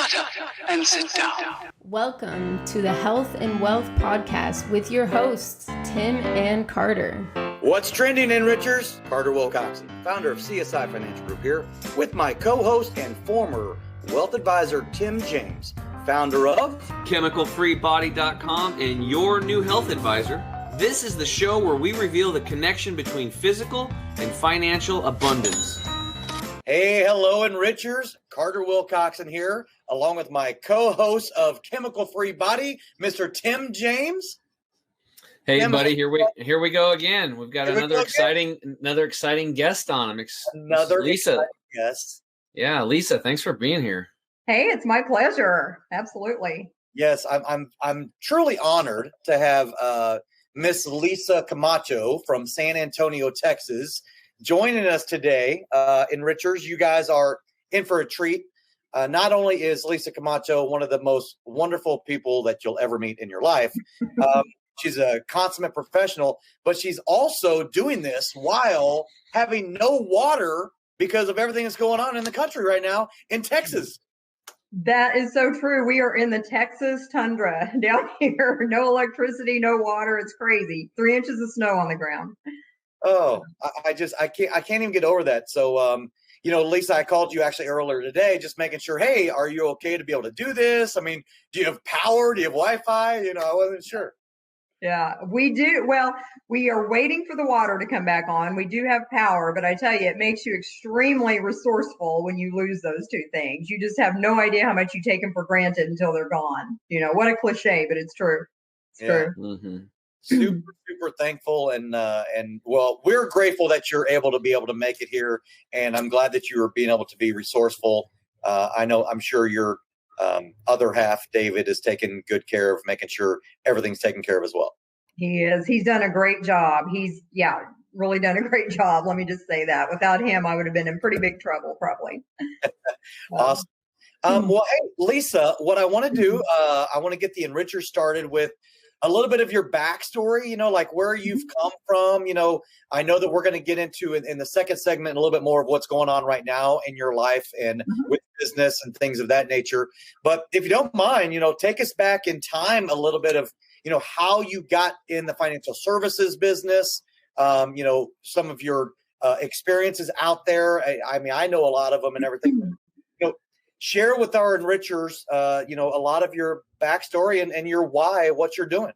Shut up and sit down. Welcome to the Health and Wealth Podcast with your hosts, Tim and Carter. What's trending, Enrichers? Carter Wilcoxon, founder of CSI Financial Group here, with my co-host and former wealth advisor, Tim James, founder of ChemicalFreeBody.com and your new health advisor. This is the show where we reveal the connection between physical and financial abundance. Hey, hello, Enrichers. Carter Wilcoxon here, along with my co-host of Chemical Free Body, Mr. Tim James. Hey, Tim, buddy, here we go again. We've got another exciting guest on. Another Lisa. Yes. Yeah, Lisa, thanks for being here. Hey, it's my pleasure. Absolutely. Yes, I'm truly honored to have Miss Lisa Camacho from San Antonio, Texas, joining us today. Enrichers, you guys are in for a treat. Not only is Lisa Camacho one of the most wonderful people that you'll ever meet in your life, she's a consummate professional, but she's also doing this while having no water because of everything that's going on in the country right now in Texas. That is so true. We are in the Texas tundra down here. No electricity, no water. It's crazy. 3 inches of snow on the ground. Oh, I can't even get over that. So, Lisa, I called you actually earlier today, just making sure, hey, are you okay to be able to do this? I mean, do you have power? Do you have Wi-Fi? I wasn't sure. Yeah, we do. Well, we are waiting for the water to come back on. We do have power, but I tell you, it makes you extremely resourceful when you lose those two things. You just have no idea how much you take them for granted until they're gone. What a cliche, but it's true. It's true. Mm-hmm. Super thankful. And well, we're grateful that you're able to make it here. And I'm glad that you are being able to be resourceful. I'm sure your other half, David, is taking good care of making sure everything's taken care of as well. He is. He's done a great job. He's really done a great job. Let me just say that. Without him, I would have been in pretty big trouble, probably. Awesome. Well, hey, Lisa, what I want to do, I want to get the Enricher started with a little bit of your backstory, like where you've come from. I know that we're going to get into in the second segment a little bit more of what's going on right now in your life and with business and things of that nature. But if you don't mind, take us back in time a little bit of, how you got in the financial services business, some of your experiences out there. I know a lot of them and everything. Share with our Enrichers, a lot of your backstory and your why, what you're doing.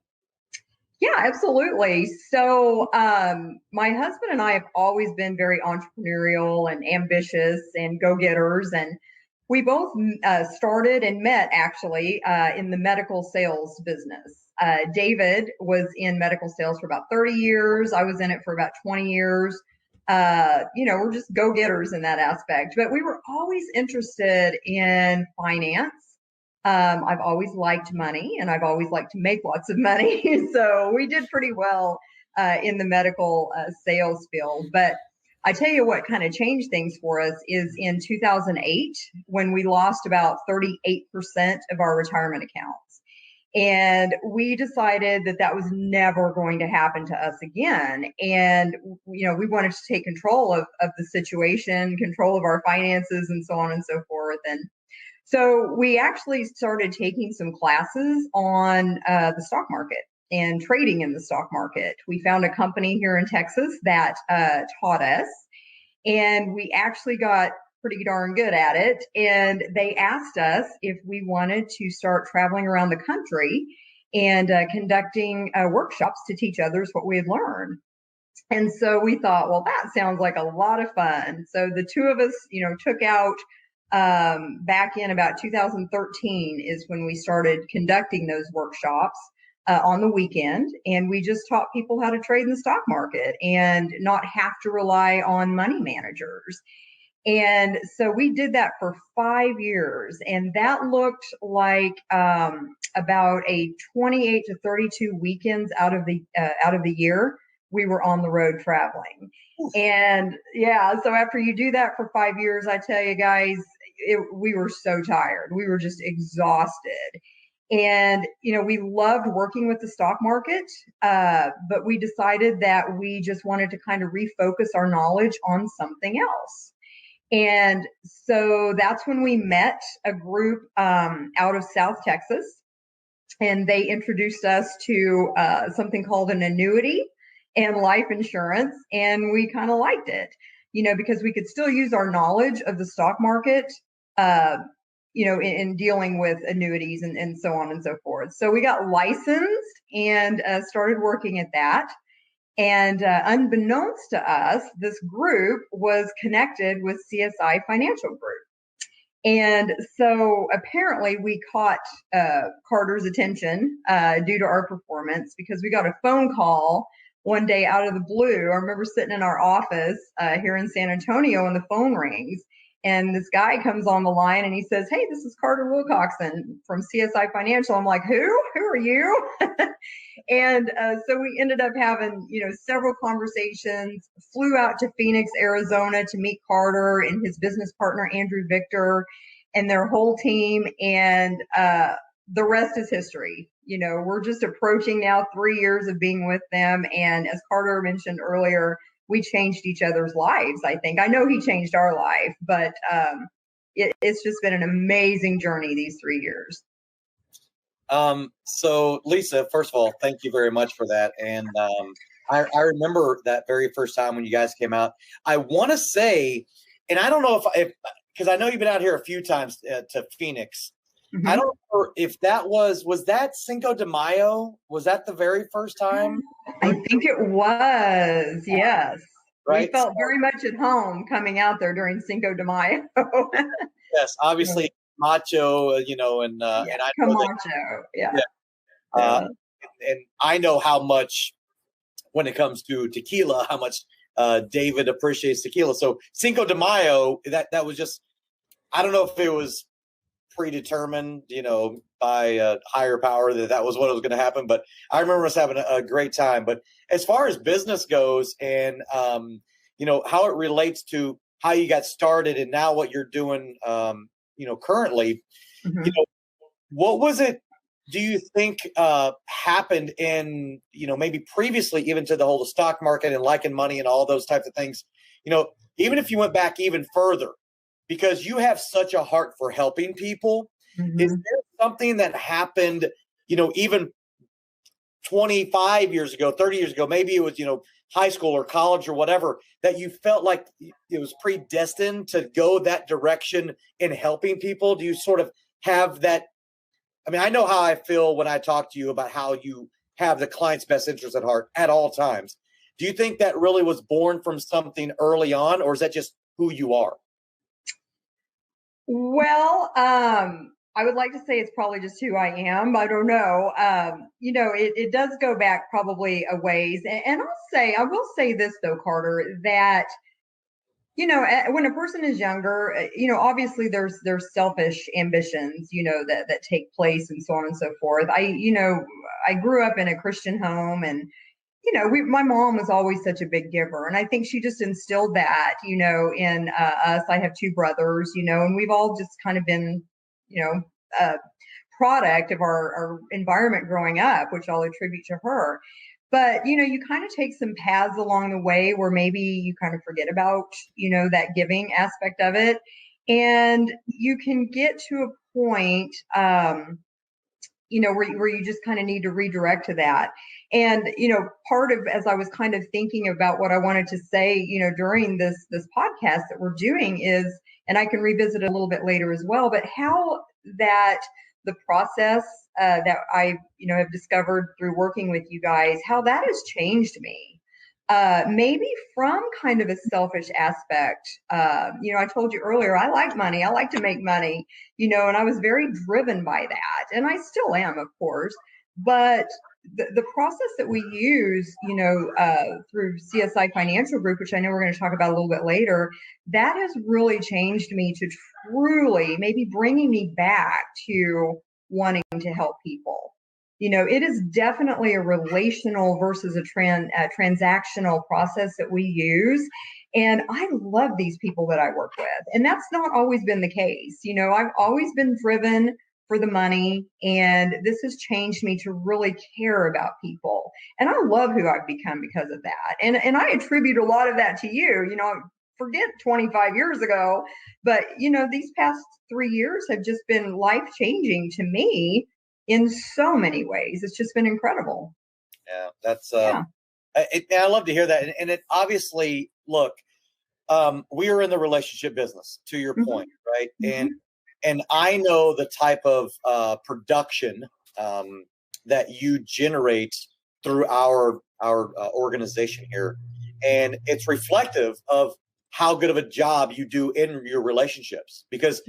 Yeah, absolutely. So my husband and I have always been very entrepreneurial and ambitious and go-getters. And we both started and met actually in the medical sales business. David was in medical sales for about 30 years. I was in it for about 20 years. We're just go-getters in that aspect, but we were always interested in finance. I've always liked money and I've always liked to make lots of money. So we did pretty well in the medical sales field. But I tell you what kind of changed things for us is in 2008, when we lost about 38% of our retirement accounts. And we decided that was never going to happen to us again. And, we wanted to take control of the situation, control of our finances and so on and so forth. And so we actually started taking some classes on the stock market and trading in the stock market. We found a company here in Texas that taught us, and we actually got pretty darn good at it. And they asked us if we wanted to start traveling around the country and conducting workshops to teach others what we had learned. And so we thought, well, that sounds like a lot of fun. So the two of us, took out back in about 2013 is when we started conducting those workshops on the weekend. And we just taught people how to trade in the stock market and not have to rely on money managers. And so we did that for 5 years, and that looked like about a 28 to 32 weekends out of the year we were on the road traveling. And so after you do that for 5 years, I tell you guys, we were so tired. We were just exhausted. And, we loved working with the stock market, but we decided that we just wanted to kind of refocus our knowledge on something else. And so that's when we met a group out of South Texas, and they introduced us to something called an annuity and life insurance. And we kind of liked it, because we could still use our knowledge of the stock market, in dealing with annuities and so on and so forth. So we got licensed and started working at that. And unbeknownst to us, this group was connected with CSI Financial Group. And so apparently we caught Carter's attention due to our performance, because we got a phone call one day out of the blue. I remember sitting in our office here in San Antonio, and the phone rings. And this guy comes on the line and he says, "Hey, this is Carter Wilcoxon from CSI Financial." I'm like, Who are you? And so we ended up having, several conversations, flew out to Phoenix, Arizona to meet Carter and his business partner, Andrew Victor, and their whole team. And the rest is history. We're just approaching now 3 years of being with them. And as Carter mentioned earlier, we changed each other's lives. I think, I know he changed our life, but it's just been an amazing journey these 3 years. So Lisa, first of all, thank you very much for that. And I remember that very first time when you guys came out. I want to say, and I don't know if because I know you've been out here a few times to Phoenix. Mm-hmm. I don't know if that was that Cinco de Mayo? Was that the very first time? I think it was, yes. Right. We felt very much at home coming out there during Cinco de Mayo. Yes, obviously Camacho, and and I know Camacho, and I know how much, when it comes to tequila, how much David appreciates tequila. So Cinco de Mayo, that was just, I don't know if it was predetermined, by a higher power that was what was going to happen. But I remember us having a great time. But as far as business goes, and how it relates to how you got started and now what you're doing, currently, mm-hmm. What was it? Do you think happened in, maybe previously, even to the whole stock market and liking money and all those types of things? Even if you went back even further, because you have such a heart for helping people, mm-hmm. Is there something that happened, even 25 years ago, 30 years ago, maybe it was, high school or college or whatever, that you felt like it was predestined to go that direction in helping people? Do you sort of have that? I mean, I know how I feel when I talk to you about how you have the client's best interest at heart at all times. Do you think that really was born from something early on, or is that just who you are? Well, I would like to say it's probably just who I am. I don't know. It does go back probably a ways. And I will say this though, Carter, that, when a person is younger, obviously there's selfish ambitions, that take place and so on and so forth. I grew up in a Christian home, and, my mom was always such a big giver. And I think she just instilled that, in us. I have two brothers, and we've all just kind of been, a product of our environment growing up, which I'll attribute to her. But, you kind of take some paths along the way where maybe you kind of forget about, that giving aspect of it. And you can get to a point, where you just kind of need to redirect to that. And, part of, as I was kind of thinking about what I wanted to say, during this podcast that we're doing is, and I can revisit it a little bit later as well, but how that the process that I, have discovered through working with you guys, how that has changed me. Maybe from kind of a selfish aspect. I told you earlier, I like money. I like to make money, and I was very driven by that. And I still am, of course. But the process that we use, through CSI Financial Group, which I know we're going to talk about a little bit later, that has really changed me to truly maybe bringing me back to wanting to help people. It is definitely a relational versus a transactional process that we use. And I love these people that I work with. And that's not always been the case. I've always been driven for the money, and this has changed me to really care about people. And I love who I've become because of that. And I attribute a lot of that to you. forget 25 years ago. But, these past 3 years have just been life-changing to me in so many ways. It's just been incredible. Yeah, that's I love to hear that. And it obviously, look, we are in the relationship business, to your point, right? And I know the type of production that you generate through our organization here, and it's reflective of how good of a job you do in your relationships. Because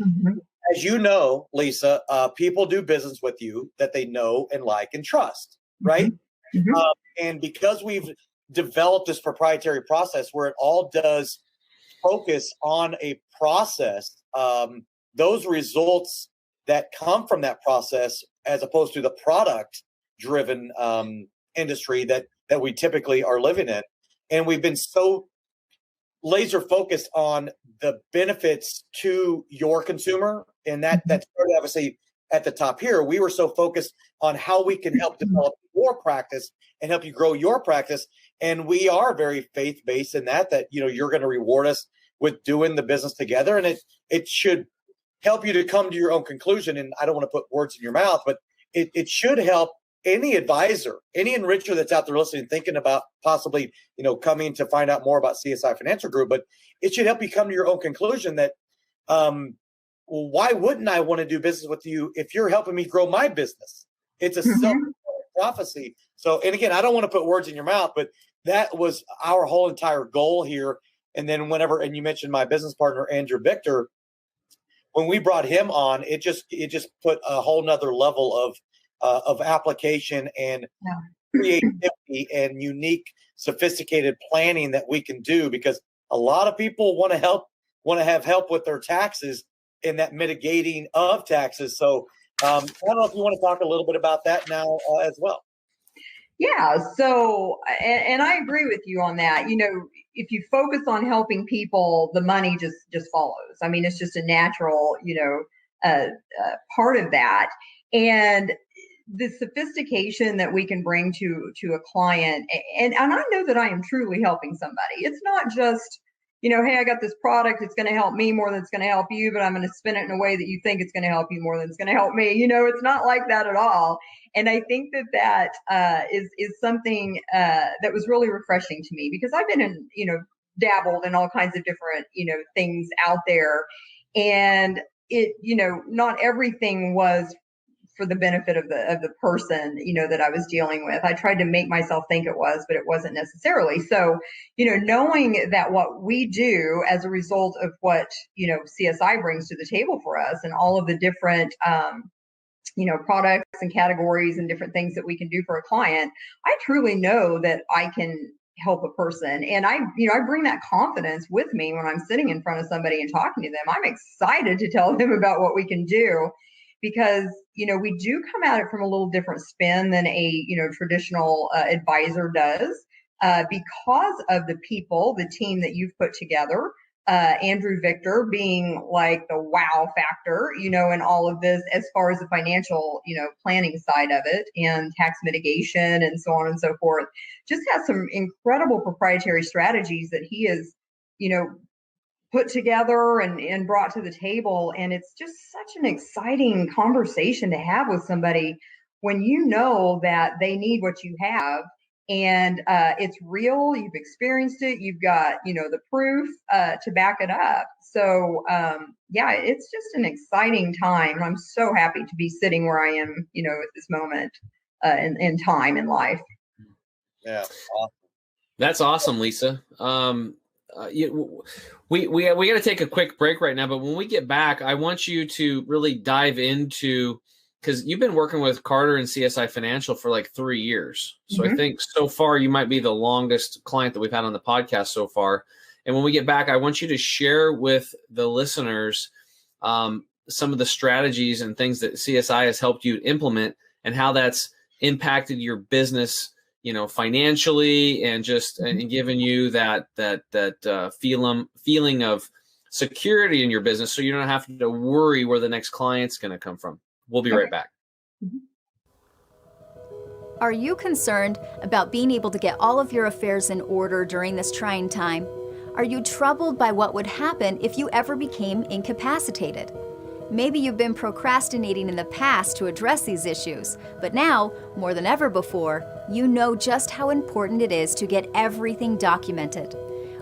as you know, Lisa, people do business with you that they know and like and trust, right? And because we've developed this proprietary process where it all does focus on a process, those results that come from that process, as opposed to the product driven industry that we typically are living in. And we've been so laser focused on the benefits to your consumer. And that started obviously at the top here. We were so focused on how we can help develop your practice and help you grow your practice. And we are very faith-based in that you're going to reward us with doing the business together. And it should help you to come to your own conclusion. And I don't want to put words in your mouth, but it should help any advisor, any enricher that's out there listening, thinking about possibly, coming to find out more about CSI Financial Group. But it should help you come to your own conclusion that, why wouldn't I want to do business with you if you're helping me grow my business? It's a self-prophecy. So, and again, I don't want to put words in your mouth, but that was our whole entire goal here. And then and you mentioned my business partner, Andrew Victor, when we brought him on, it just put a whole nother level of application and creativity and unique, sophisticated planning that we can do, because a lot of people want to have help with their taxes and that mitigating of taxes. So I don't know if you want to talk a little bit about that now as well. Yeah. So, and I agree with you on that. If you focus on helping people, the money just follows. I mean, it's just a natural, part of that. And the sophistication that we can bring to a client, and I know that I am truly helping somebody. It's not just, hey, I got this product, it's going to help me more than it's going to help you, but I'm going to spin it in a way that you think it's going to help you more than it's going to help me. It's not like that at all. And I think that is something that was really refreshing to me, because I've been in, dabbled in all kinds of different, things out there. And it, not everything was for the benefit of the person, that I was dealing with. I tried to make myself think it was, but it wasn't necessarily. So, knowing that what we do as a result of what, CSI brings to the table for us, and all of the different, products and categories and different things that we can do for a client, I truly know that I can help a person. And I bring that confidence with me when I'm sitting in front of somebody and talking to them. I'm excited to tell them about what we can do, because, we do come at it from a little different spin than a, traditional advisor does, because of the people, the team that you've put together. Andrew Victor being like the wow factor, in all of this, as far as the financial, planning side of it and tax mitigation and so on and so forth, just has some incredible proprietary strategies that he is, put together and brought to the table. And it's just such an exciting conversation to have with somebody when you know that they need what you have, and it's real, you've experienced it, you've got, the proof to back it up. So it's just an exciting time. And I'm so happy to be sitting where I am, at this moment in time in life. Yeah. Awesome. That's awesome, Lisa. We got to take a quick break right now, but when we get back, I want you to really dive into, because you've been working with Carter and CSI Financial for like 3 years. So I think so far you might be the longest client that we've had on the podcast so far. And when we get back, I want you to share with the listeners some of the strategies and things that CSI has helped you implement, and how that's impacted your business, financially, and just and giving you that feeling of security in your business, so you don't have to worry where the next client's going to come from. We'll be right back. Are you concerned about being able to get all of your affairs in order during this trying time? Are you troubled by what would happen if you ever became incapacitated? Maybe you've been procrastinating in the past to address these issues, but now, more than ever before, you know just how important it is to get everything documented.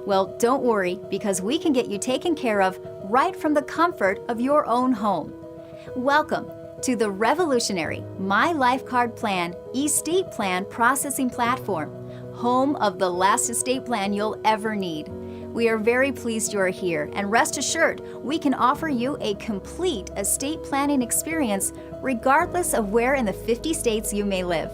Well, don't worry, because we can get you taken care of right from the comfort of your own home. Welcome to the revolutionary My Life Card Plan estate plan processing platform, home of the last estate plan you'll ever need. We are very pleased you are here, and rest assured, we can offer you a complete estate planning experience regardless of where in the 50 states you may live.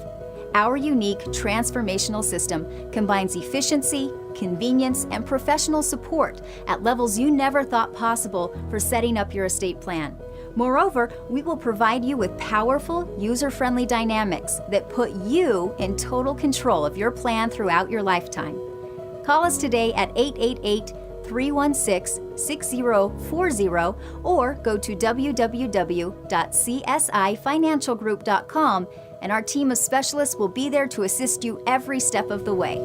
Our unique transformational system combines efficiency, convenience, and professional support at levels you never thought possible for setting up your estate plan. Moreover, we will provide you with powerful, user-friendly dynamics that put you in total control of your plan throughout your lifetime. Call us today at 888-316-6040 or go to www.csifinancialgroup.com, and our team of specialists will be there to assist you every step of the way.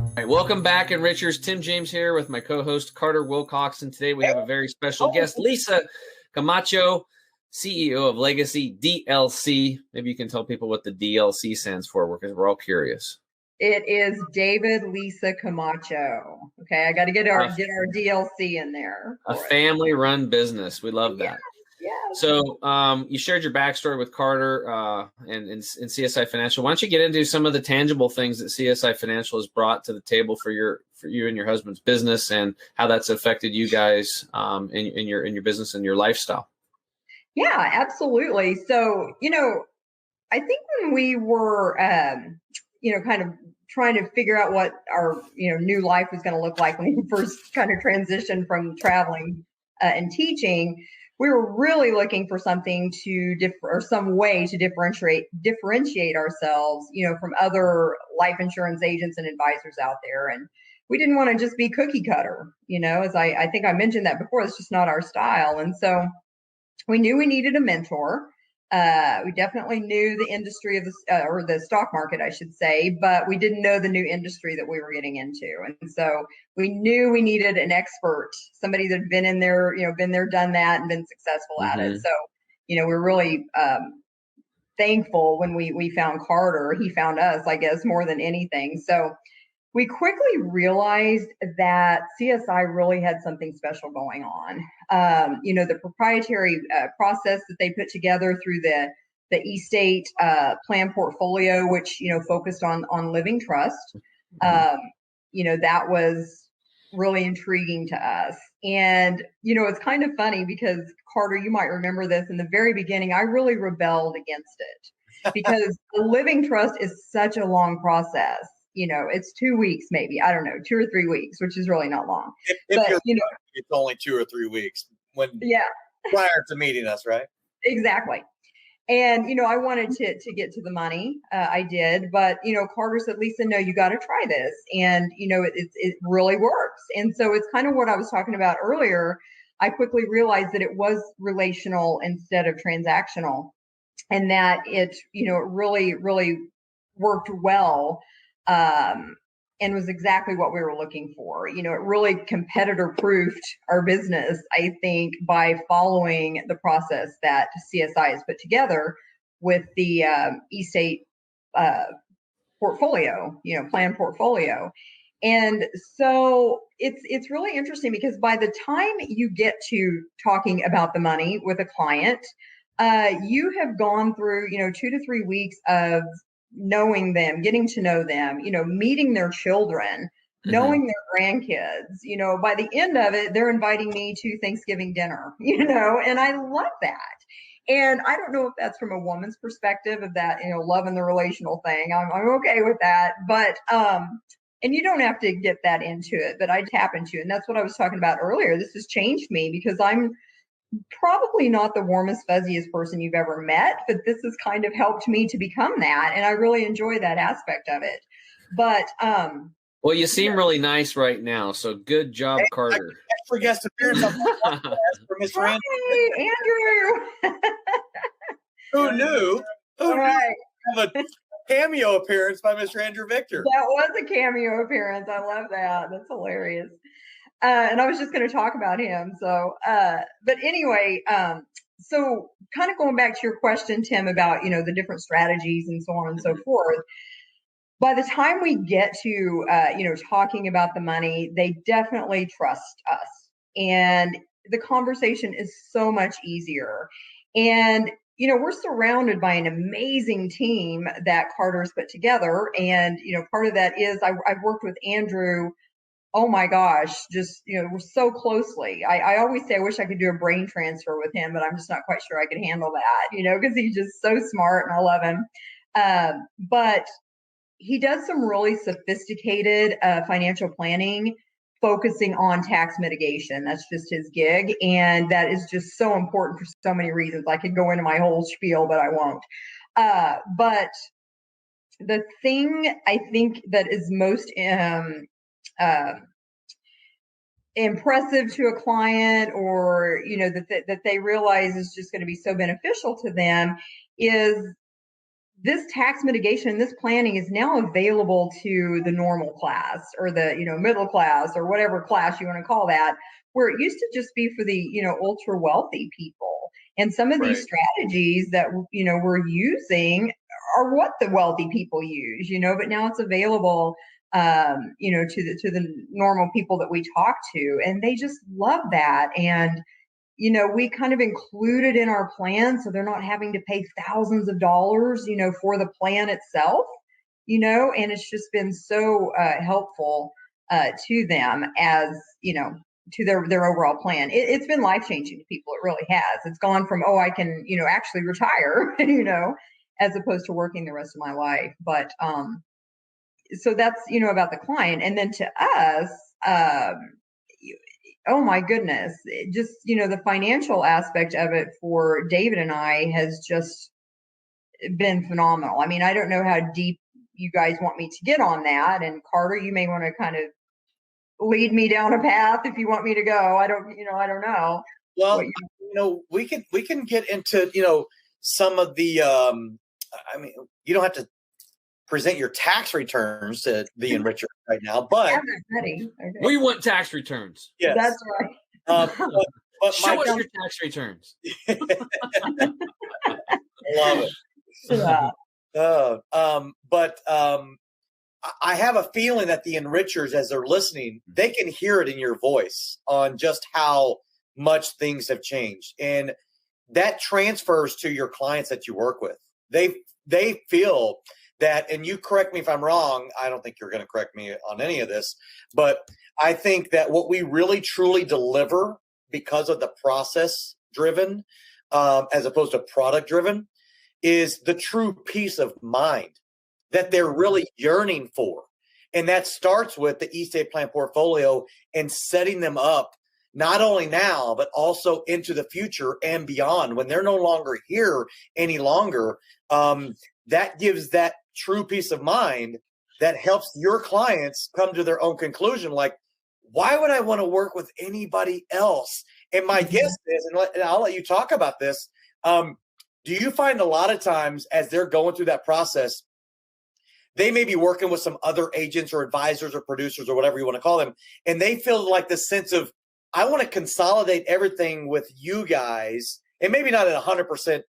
All right, welcome back, Enrichers. Tim James here with my co-host Carter Wilcoxon. Today we have a very special guest, Lisa Camacho, CEO of Legacy DLC. Maybe you can tell people what the DLC stands for, because we're all curious. It is David Lisa Camacho. Okay, I got to get our DLC in there. A family-run business. We love that. Yeah. So you shared your backstory with Carter and CSI Financial. Why don't you get into some of the tangible things that CSI Financial has brought to the table for you and your husband's business, and how that's affected you guys in your business and your lifestyle? Yeah, absolutely. So, I think when we were, kind of trying to figure out what our, new life was going to look like when we first kind of transitioned from traveling and teaching, we were really looking for something some way to differentiate ourselves, from other life insurance agents and advisors out there. And we didn't want to just be cookie cutter, as I think I mentioned that before. It's just not our style. And so we knew we needed a mentor. We definitely knew the industry of the stock market, I should say, but we didn't know the new industry that we were getting into. And so we knew we needed an expert, somebody that had been in there, been there, done that, and been successful at it. So, we're really thankful when we found Carter. He found us, I guess, more than anything. So we quickly realized that CSI really had something special going on. The proprietary process that they put together through the estate plan portfolio, which, focused on living trust, that was really intriguing to us. And, it's kind of funny because, Carter, you might remember this, in the very beginning, I really rebelled against it because the living trust is such a long process. It's 2 weeks, maybe, I don't know, 2 or 3 weeks, which is really not long. But, it's only 2 or 3 weeks prior to meeting us, right? Exactly. And, I wanted to get to the money. I did. But, Carter said, Lisa, no, you got to try this. And, it really works. And so it's kind of what I was talking about earlier. I quickly realized that it was relational instead of transactional, and that it, it really, really worked well. And was exactly what we were looking for. It really competitor proofed our business, I think, by following the process that CSI has put together with the estate portfolio, plan portfolio. And so it's really interesting because by the time you get to talking about the money with a client, you have gone through, 2 to 3 weeks of knowing them, getting to know them, meeting their children, knowing their grandkids. By the end of it, they're inviting me to Thanksgiving dinner, and I love that. And I don't know if that's from a woman's perspective of that, loving the relational thing. I'm okay with that. But, and you don't have to get that into it, but I tap into it. And that's what I was talking about earlier. This has changed me because I'm probably not the warmest, fuzziest person you've ever met, but this has kind of helped me to become that. And I really enjoy that aspect of it. But, well, you seem really nice right now. So good job, Carter. special guest appearance on the podcast for Miss Randall. Hey, Andrew. Who knew? All right. Have a cameo appearance by Mr. Andrew Victor. That was a cameo appearance. I love that. That's hilarious. And I was just going to talk about him. So, but anyway, so kind of going back to your question, Tim, about, the different strategies and so on and so forth. By the time we get to, talking about the money, they definitely trust us. And the conversation is so much easier. And, we're surrounded by an amazing team that Carter's put together. And, part of that is I've worked with Andrew, oh my gosh, just, we're so closely. I always say I wish I could do a brain transfer with him, but I'm just not quite sure I could handle that, because he's just so smart and I love him. But he does some really sophisticated financial planning, focusing on tax mitigation. That's just his gig. And that is just so important for so many reasons. I could go into my whole spiel, but I won't. But the thing I think that is most impressive to a client, or, that they realize is just going to be so beneficial to them, is this tax mitigation, this planning is now available to the normal class, or the, middle class, or whatever class you want to call that, where it used to just be for the, ultra wealthy people. And some of these strategies that, we're using are what the wealthy people use, but now it's available, to the normal people that we talk to, and they just love that. And we kind of include it in our plan, so they're not having to pay thousands of dollars, for the plan itself, and it's just been so helpful to them as, to their overall plan. It's been life-changing to people. It really has. It's gone from, I can, actually retire, as opposed to working the rest of my life. But so that's, about the client. And then to us, oh my goodness, just, the financial aspect of it for David and I has just been phenomenal. I mean, I don't know how deep you guys want me to get on that. And Carter, you may want to kind of lead me down a path if you want me to go. I don't know. Well, we can get into, some of the, you don't have to present your tax returns to the enricher right now, but ready. Okay. We want tax returns. Yes, that's right. But show us your tax returns. Love it. Yeah. But I have a feeling that the enrichers, as they're listening, they can hear it in your voice on just how much things have changed, and that transfers to your clients that you work with. They feel that, and you correct me if I'm wrong, I don't think you're going to correct me on any of this, but I think that what we really truly deliver, because of the process driven as opposed to product driven, is the true peace of mind that they're really yearning for. And that starts with the estate plan portfolio and setting them up not only now, but also into the future and beyond. When they're no longer here any longer, that gives that true peace of mind that helps your clients come to their own conclusion. Like, why would I want to work with anybody else? And my guess is, and I'll let you talk about this, do you find a lot of times as they're going through that process, they may be working with some other agents or advisors or producers or whatever you want to call them, and they feel like the sense of, I want to consolidate everything with you guys, and maybe not at 100%,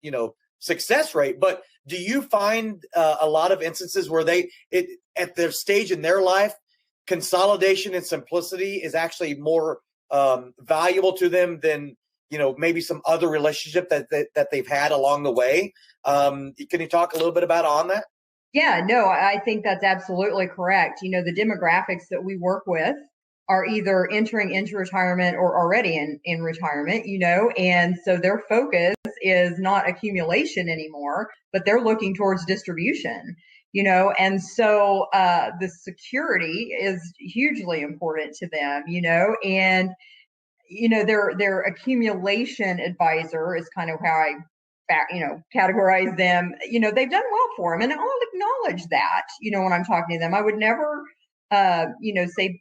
success rate, but do you find a lot of instances where at their stage in their life, consolidation and simplicity is actually more valuable to them than, maybe some other relationship that they've had along the way? Can you talk a little bit about on that? Yeah, no, I think that's absolutely correct. The demographics that we work with are either entering into retirement or already in retirement, and so their focus is not accumulation anymore, but they're looking towards distribution, and so the security is hugely important to them, and, their accumulation advisor is kind of how I categorize them. They've done well for them, and I'll acknowledge that, when I'm talking to them. I would never, say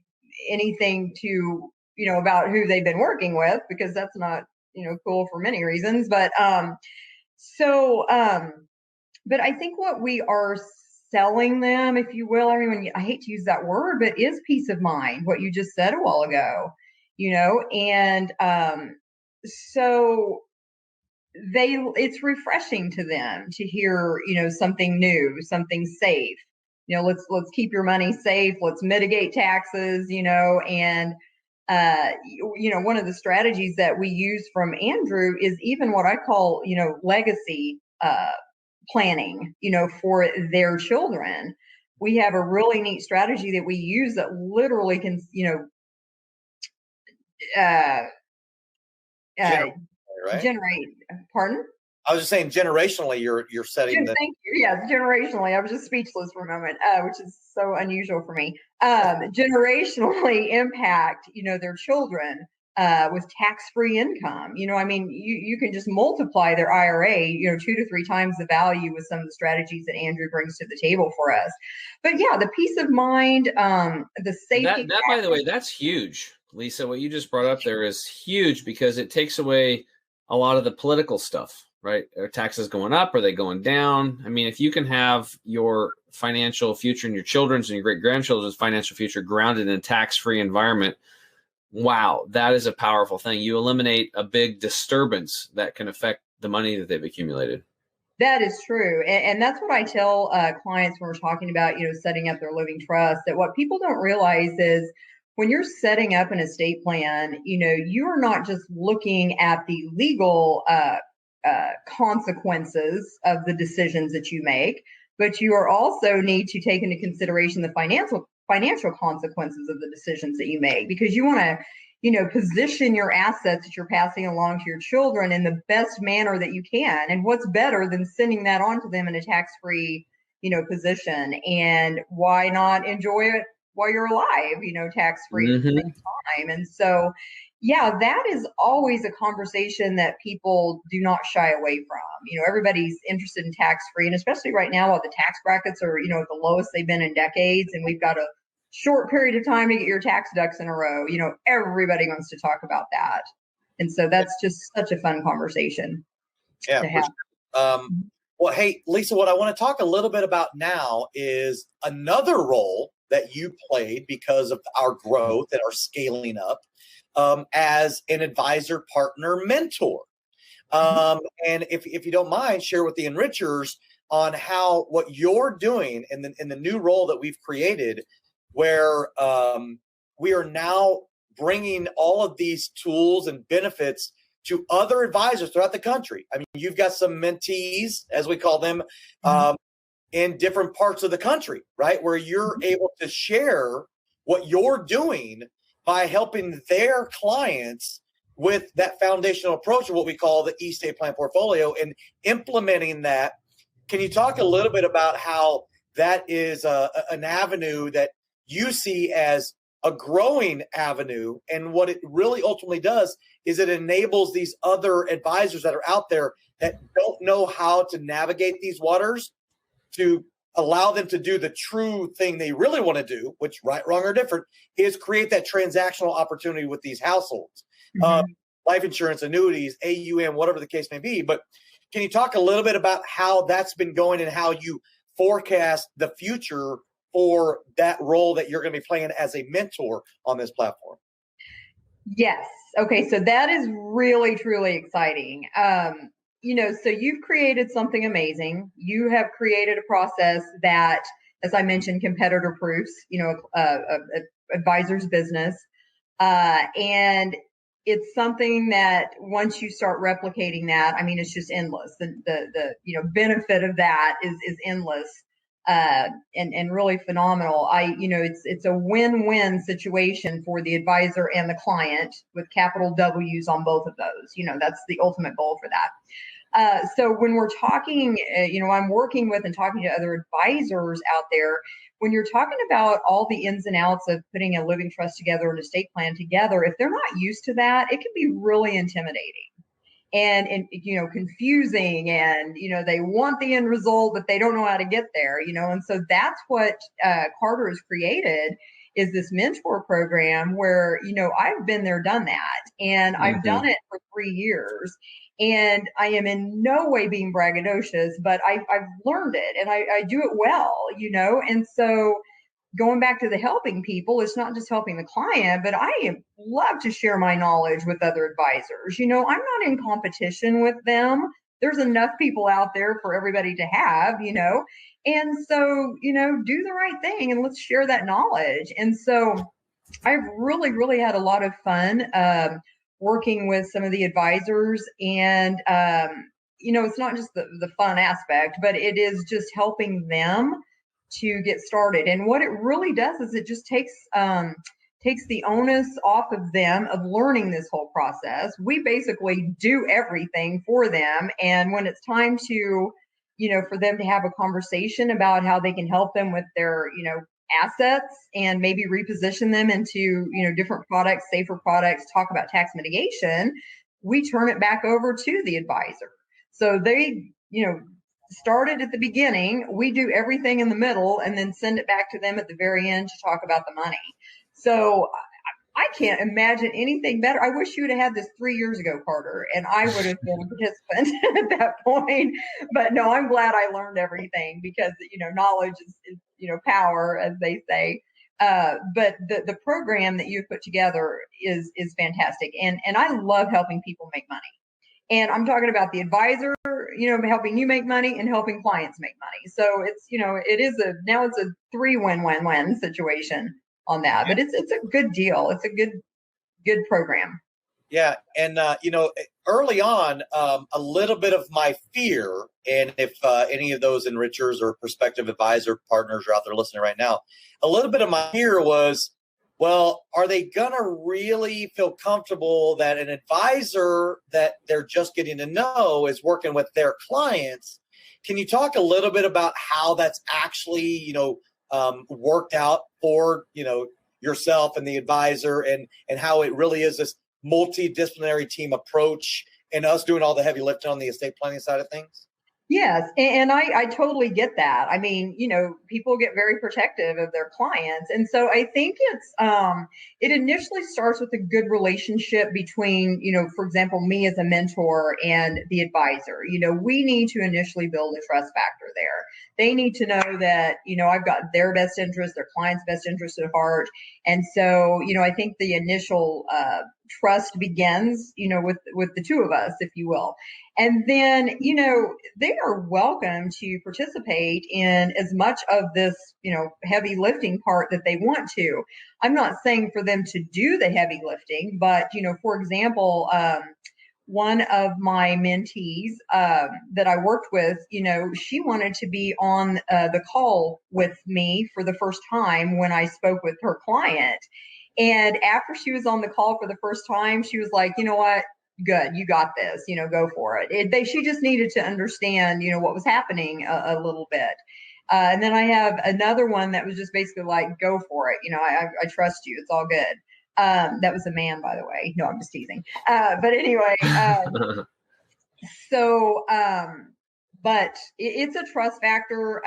anything to about who they've been working with, because that's not, cool for many reasons. But but I think what we are selling them, if you will, I hate to use that word, but is peace of mind, what you just said a while ago, and so it's refreshing to them to hear, something new, something safe. Let's keep your money safe. Let's mitigate taxes, and one of the strategies that we use from Andrew is even what I call, legacy planning, for their children. We have a really neat strategy that we use that literally can, generate. Pardon? I was just saying, generationally, you're setting Thank you. Yes, generationally. I was just speechless for a moment, which is so unusual for me. Generationally impact, their children with tax-free income. You can just multiply their IRA, 2 to 3 times the value with some of the strategies that Andrew brings to the table for us. But yeah, the peace of mind, the safety. That by the way, that's huge, Lisa. What you just brought up there is huge, because it takes away a lot of the political stuff, right? Are taxes going up? Are they going down? If you can have your financial future and your children's and your great grandchildren's financial future grounded in a tax-free environment, wow, that is a powerful thing. You eliminate a big disturbance that can affect the money that they've accumulated. That is true. And that's what I tell clients when we're talking about, setting up their living trust, that what people don't realize is when you're setting up an estate plan, you are not just looking at the legal consequences of the decisions that you make, but you are also need to take into consideration the financial consequences of the decisions that you make, because you want to, position your assets that you're passing along to your children in the best manner that you can. And what's better than sending that on to them in a tax-free, position? And why not enjoy it while you're alive, tax-free at the same time? And so, yeah, that is always a conversation that people do not shy away from. Everybody's interested in tax-free, and especially right now while the tax brackets are, at the lowest they've been in decades, and we've got a short period of time to get your tax ducks in a row. everybody wants to talk about that. And so that's just such a fun conversation to have. Sure. Well, hey, Lisa, what I want to talk a little bit about now is another role that you played because of our growth and our scaling up as an advisor, partner, mentor. And if you don't mind, share with the enrichers on how what you're doing in the new role that we've created, where we are now bringing all of these tools and benefits to other advisors throughout the country. You've got some mentees, as we call them, in different parts of the country, right? Where you're able to share what you're doing by helping their clients with that foundational approach of what we call the estate plan portfolio and implementing that. Can you talk a little bit about how that is an avenue that you see as a growing avenue, and what it really ultimately does is it enables these other advisors that are out there that don't know how to navigate these waters to allow them to do the true thing they really want to do, which right, wrong, or different, is create that transactional opportunity with these households. Life insurance, annuities, AUM, whatever the case may be. But can you talk a little bit about how that's been going and how you forecast the future for that role that you're going to be playing as a mentor on this platform? Yes. Okay. So that is really, truly exciting. So you've created something amazing. You have created a process that, as I mentioned, competitor proofs, advisor's business. And it's something that once you start replicating that, it's just endless. The benefit of that is endless. And really phenomenal. It's a win-win situation for the advisor and the client, with capital W's on both of those. That's the ultimate goal for that. So when we're talking, I'm working with and talking to other advisors out there. When you're talking about all the ins and outs of putting a living trust together, an estate plan together, if they're not used to that, it can be really intimidating. And confusing, and they want the end result, but they don't know how to get there. And so that's what Carter has created, is this mentor program where, I've been there, done that, and I've done it for 3 years. And I am in no way being braggadocious, but I've learned it, and I do it well, and so going back to the helping people, it's not just helping the client, but I love to share my knowledge with other advisors. I'm not in competition with them. There's enough people out there for everybody to have, and so, do the right thing and let's share that knowledge. And so I've really, really had a lot of fun working with some of the advisors, and, it's not just the fun aspect, but it is just helping them to get started. And what it really does is it just takes the onus off of them of learning this whole process. We basically do everything for them. And when it's time to, for them to have a conversation about how they can help them with their, assets and maybe reposition them into, different products, safer products, talk about tax mitigation, we turn it back over to the advisor. So they, started at the beginning, we do everything in the middle and then send it back to them at the very end to talk about the money. So I can't imagine anything better. I wish you would have had this 3 years ago, Carter, and I would have been a participant at that point. But no, I'm glad I learned everything because, knowledge is power, as they say. But the program that you've put together is fantastic. And I love helping people make money. And I'm talking about the advisor, helping you make money and helping clients make money. So it's, it's a 3 win-win-win situation on that, but it's a good deal. It's a good program. Yeah. And, early on, a little bit of my fear, and if any of those enrichers or prospective advisor partners are out there listening right now, a little bit of my fear was, well, are they going to really feel comfortable that an advisor that they're just getting to know is working with their clients? Can you talk a little bit about how that's actually, worked out for, yourself and the advisor, and how it really is this multidisciplinary team approach and us doing all the heavy lifting on the estate planning side of things? Yes. And I totally get that. I mean, people get very protective of their clients. And so I think it initially starts with a good relationship between, for example, me as a mentor and the advisor. We need to initially build a trust factor there. They need to know that, I've got their best interest, their client's best interest at heart. And so, I think the initial trust begins, with the two of us, if you will. And then, they are welcome to participate in as much of this, heavy lifting part that they want to. I'm not saying for them to do the heavy lifting, but, for example, one of my mentees that I worked with, she wanted to be on the call with me for the first time when I spoke with her client. And after she was on the call for the first time, she was like, you know what? Good, you got this, go for it. She just needed to understand, what was happening a little bit. And then I have another one that was just basically like, go for it. I trust you. It's all good. That was a man, by the way. No, I'm just teasing. But anyway, but it's a trust factor.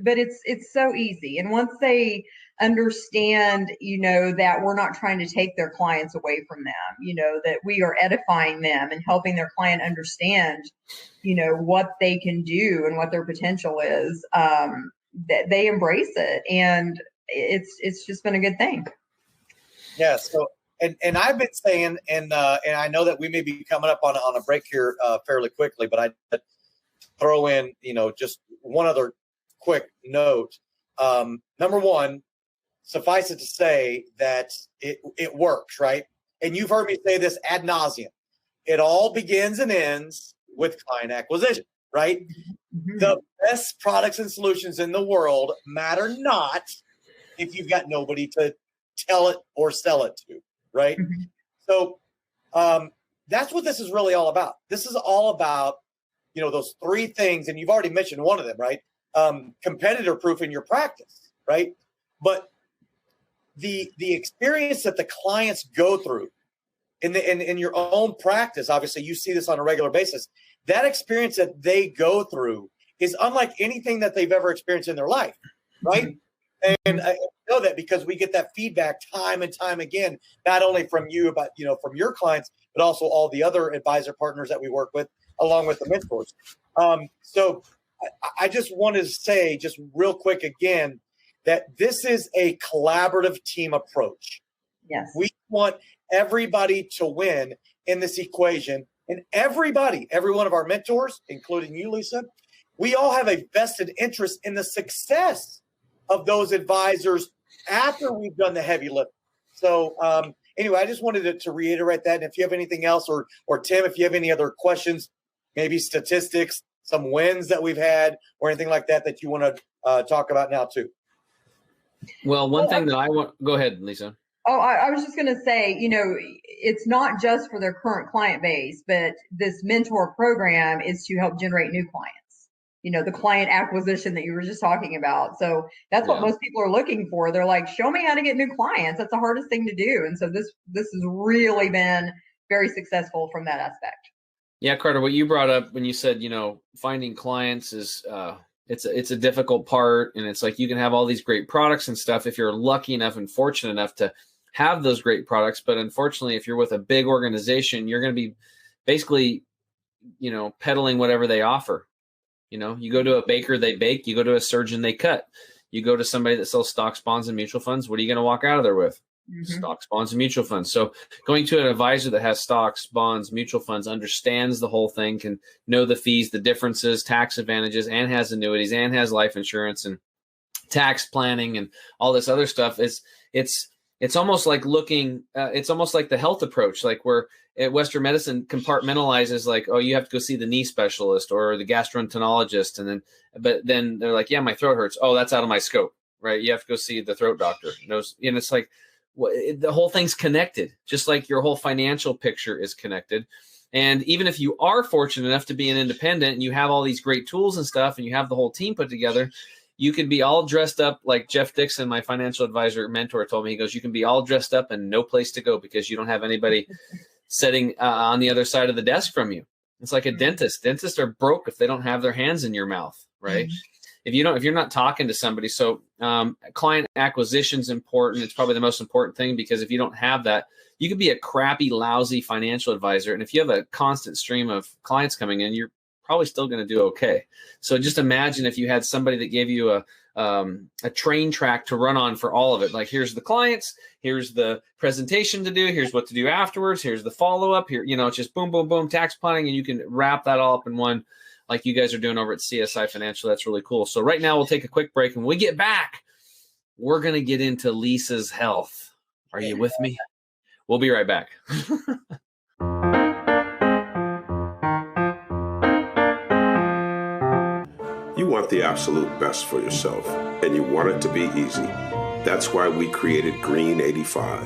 But it's so easy. And once they understand, that we're not trying to take their clients away from them, that we are edifying them and helping their client understand, what they can do and what their potential is, that they embrace it. And it's just been a good thing. Yeah. So, and I've been saying, and I know that we may be coming up on a break here fairly quickly, but I throw in, just one other quick note. Number one, suffice it to say that it works, right? And you've heard me say this ad nauseum. It all begins and ends with client acquisition, right? Mm-hmm. The best products and solutions in the world matter not if you've got nobody to tell it or sell it to, right? Mm-hmm. So that's what this is really all about. This is all about, those 3 things, and you've already mentioned one of them, right? Competitor proof in your practice, right? But the experience that the clients go through in your own practice, obviously you see this on a regular basis, that experience that they go through is unlike anything that they've ever experienced in their life, right? Mm-hmm. And I know that because we get that feedback time and time again, not only from you, but from your clients, but also all the other advisor partners that we work with, along with the mentors. So I just want to say, just real quick again, that this is a collaborative team approach. Yes. We want everybody to win in this equation, and every one of our mentors, including you, Lisa, we all have a vested interest in the success of those advisors after we've done the heavy lift. So anyway, I just wanted to reiterate that. And if you have anything else, or Tim, if you have any other questions, maybe statistics, some wins that we've had, or anything like that you want to talk about now too. Well, one thing that I want, go ahead, Lisa. Oh, I was just going to say, it's not just for their current client base, but this mentor program is to help generate new clients. The client acquisition that you were just talking about. So that's what most people are looking for. They're like, show me how to get new clients. That's the hardest thing to do. And so this has really been very successful from that aspect. Yeah, Carter, what you brought up when you said, finding clients is it's a difficult part. And it's like you can have all these great products and stuff if you're lucky enough and fortunate enough to have those great products. But unfortunately, if you're with a big organization, you're going to be basically, peddling whatever they offer. You go to a baker, they bake. You go to a surgeon, they cut. You go to somebody that sells stocks, bonds, and mutual funds. What are you going to walk out of there with? Mm-hmm. Stocks, bonds, and mutual funds. So going to an advisor that has stocks, bonds, mutual funds, understands the whole thing, can know the fees, the differences, tax advantages, and has annuities, and has life insurance and tax planning and all this other stuff. It's almost like it's almost like the health approach, like where Western medicine compartmentalizes, like, oh, you have to go see the knee specialist or the gastroenterologist. But then they're like, yeah, my throat hurts. Oh, that's out of my scope, right? You have to go see the throat doctor. And it's like, the whole thing's connected, just like your whole financial picture is connected. And even if you are fortunate enough to be an independent and you have all these great tools and stuff, and you have the whole team put together, you could be all dressed up like Jeff Dixon, my financial advisor mentor, told me. He goes, you can be all dressed up and no place to go because you don't have anybody sitting on the other side of the desk from you. It's like a dentist. Dentists are broke if they don't have their hands in your mouth, right? Mm-hmm. If you're not talking to somebody. So client acquisition is important. It's probably the most important thing, because if you don't have that, you could be a crappy, lousy financial advisor. And if you have a constant stream of clients coming in, you're probably still going to do okay. So just imagine if you had somebody that gave you a train track to run on for all of it. Like, here's the clients, here's the presentation to do, here's what to do afterwards, here's the follow-up here, it's just boom, boom, boom, tax planning. And you can wrap that all up in one, like you guys are doing over at CSI Financial. That's really cool. So right now we'll take a quick break, and when we get back, we're going to get into Lisa's health. Are you with me? We'll be right back. You want the absolute best for yourself, and you want it to be easy. That's why we created Green 85.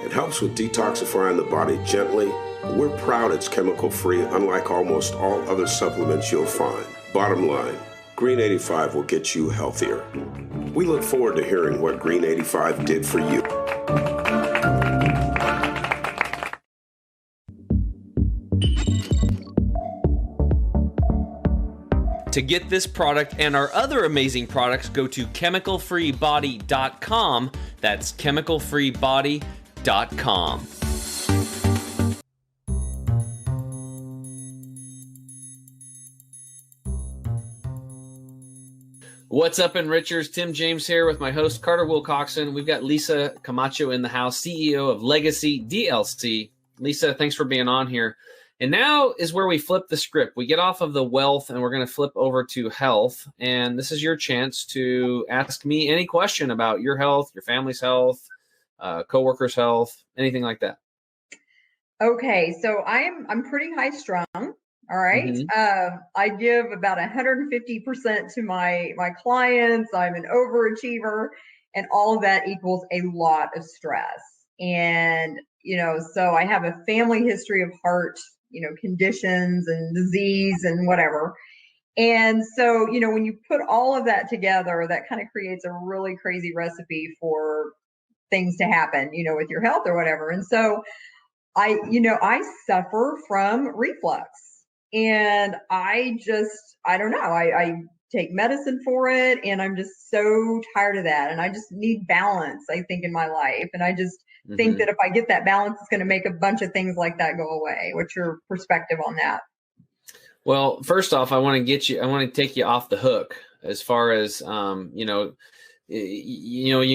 It helps with detoxifying the body gently. We're proud it's chemical-free, unlike almost all other supplements you'll find. Bottom line, Green 85 will get you healthier. We look forward to hearing what Green 85 did for you. To get this product and our other amazing products, go to chemicalfreebody.com. That's chemicalfreebody.com. What's up, Enrichers? Tim James here with my host, Carter Wilcoxon. We've got Lisa Camacho in the house, CEO of Legacy DLC. Lisa, thanks for being on here. And now is where we flip the script. We get off of the wealth and we're going to flip over to health. And this is your chance to ask me any question about your health, your family's health, coworkers' health, anything like that. Okay, so I'm pretty high strung. All right. Mm-hmm. I give about 150% to my clients. I'm an overachiever, and all of that equals a lot of stress. And, so I have a family history of heart conditions and disease and whatever. And so, when you put all of that together, that kind of creates a really crazy recipe for things to happen, with your health or whatever. And so I suffer from reflux, and I don't know. I take medicine for it. And I'm just so tired of that. And I just need balance, I think, in my life. And I just think that if I get that balance, it's going to make a bunch of things like that go away. What's your perspective on that? Well, first off, I want to take you off the hook as far as, you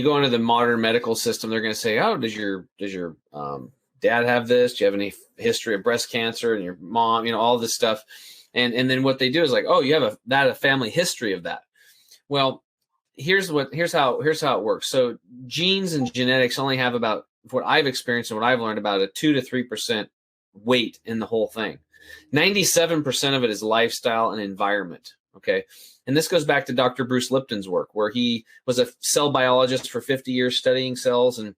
go into the modern medical system, they're going to say, oh, does your dad have this? Do you have any history of breast cancer? And your mom, all this stuff. And then what they do is like, oh, you have a family history of that. Well, here's how it works. So genes and genetics only have about, what I've experienced and what I've learned, about a 2 to 3% weight in the whole thing. 97% of it is lifestyle and environment. Okay. And this goes back to Dr. Bruce Lipton's work, where he was a cell biologist for 50 years studying cells. And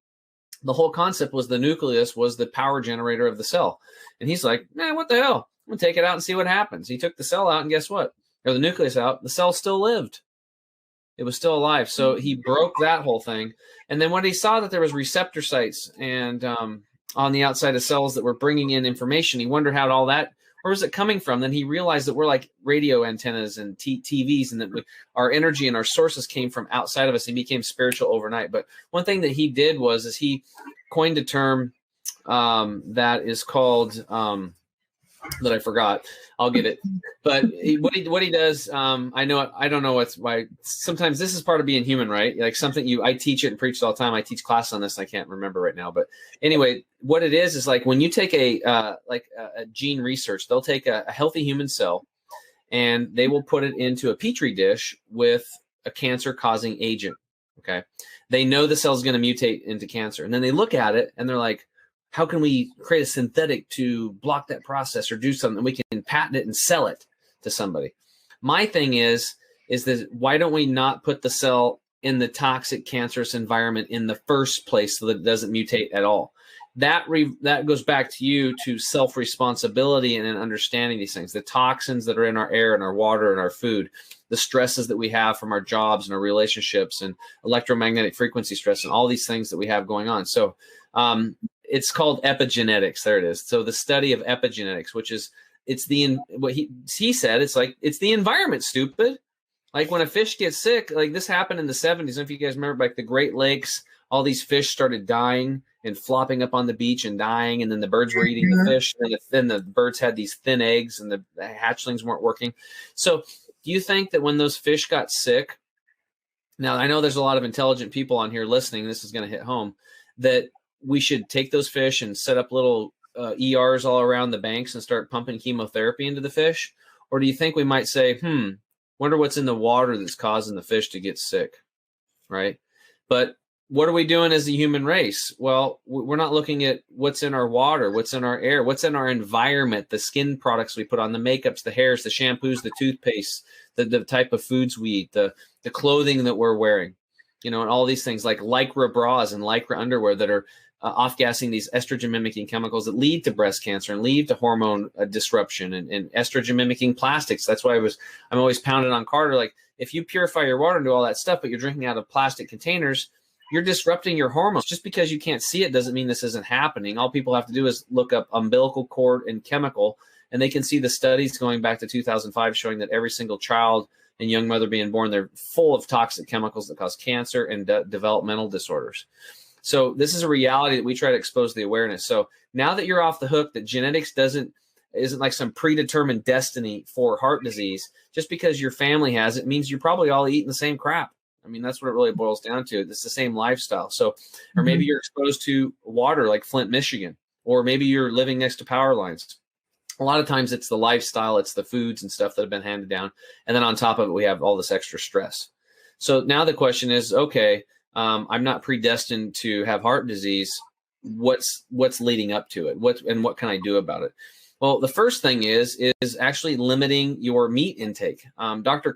the whole concept was the nucleus was the power generator of the cell. And he's like, man, what the hell? I'm going to take it out and see what happens. He took the cell out, and guess what? Or the nucleus out, the cell still lived. It was still alive. So he broke that whole thing. And then when he saw that there was receptor sites and on the outside of cells that were bringing in information, he wondered how all that, where was it coming from? Then he realized that we're like radio antennas and TVs, and that our energy and our sources came from outside of us. He became spiritual overnight. But one thing that he did is he coined a term that is called that I forgot. I'll get it. But what he does, I don't know why. Sometimes this is part of being human, right? Like something I teach it and preach it all the time. I teach class on this. I can't remember right now, but anyway, what it is like when you take a gene research, they'll take a healthy human cell and they will put it into a petri dish with a cancer causing agent. Okay. They know the cell is going to mutate into cancer, and then they look at it and they're like, how can we create a synthetic to block that process or do something? We can patent it and sell it to somebody. My thing is that why don't we not put the cell in the toxic cancerous environment in the first place so that it doesn't mutate at all? That goes back to you to self-responsibility and in understanding these things. The toxins that are in our air and our water and our food, the stresses that we have from our jobs and our relationships and electromagnetic frequency stress and all these things that we have going on. So, it's called epigenetics. There it is. So the study of epigenetics, which is what he said, it's the environment, stupid. Like when a fish gets sick, like this happened in the 70s. If you guys remember, like the Great Lakes, all these fish started dying and flopping up on the beach and dying. And then the birds were eating the fish. And then the birds had these thin eggs and the hatchlings weren't working. So do you think that when those fish got sick, now I know there's a lot of intelligent people on here listening, this is going to hit home, that we should take those fish and set up little ERs all around the banks and start pumping chemotherapy into the fish? Or do you think we might say, wonder what's in the water that's causing the fish to get sick, right? But what are we doing as a human race? Well, we're not looking at what's in our water, what's in our air, what's in our environment, the skin products we put on, the makeups, the hairs, the shampoos, the toothpaste, the type of foods we eat, the clothing that we're wearing, and all these things like Lycra bras and Lycra underwear that are off-gassing these estrogen-mimicking chemicals that lead to breast cancer and lead to hormone disruption and estrogen-mimicking plastics. That's why I'm always pounding on Carter. Like, if you purify your water and do all that stuff, but you're drinking out of plastic containers, you're disrupting your hormones. Just because you can't see it doesn't mean this isn't happening. All people have to do is look up umbilical cord and chemical, and they can see the studies going back to 2005 showing that every single child and young mother being born, they're full of toxic chemicals that cause cancer and developmental disorders. So this is a reality that we try to expose the awareness. So now that you're off the hook, that genetics isn't like some predetermined destiny for heart disease, just because your family has it means you're probably all eating the same crap. I mean, that's what it really boils down to. It's the same lifestyle. So, or maybe you're exposed to water like Flint, Michigan, or maybe you're living next to power lines. A lot of times it's the lifestyle, it's the foods and stuff that have been handed down. And then on top of it, we have all this extra stress. So now the question is, okay, I'm not predestined to have heart disease. What's leading up to it? What can I do about it? Well, the first thing is actually limiting your meat intake. Dr.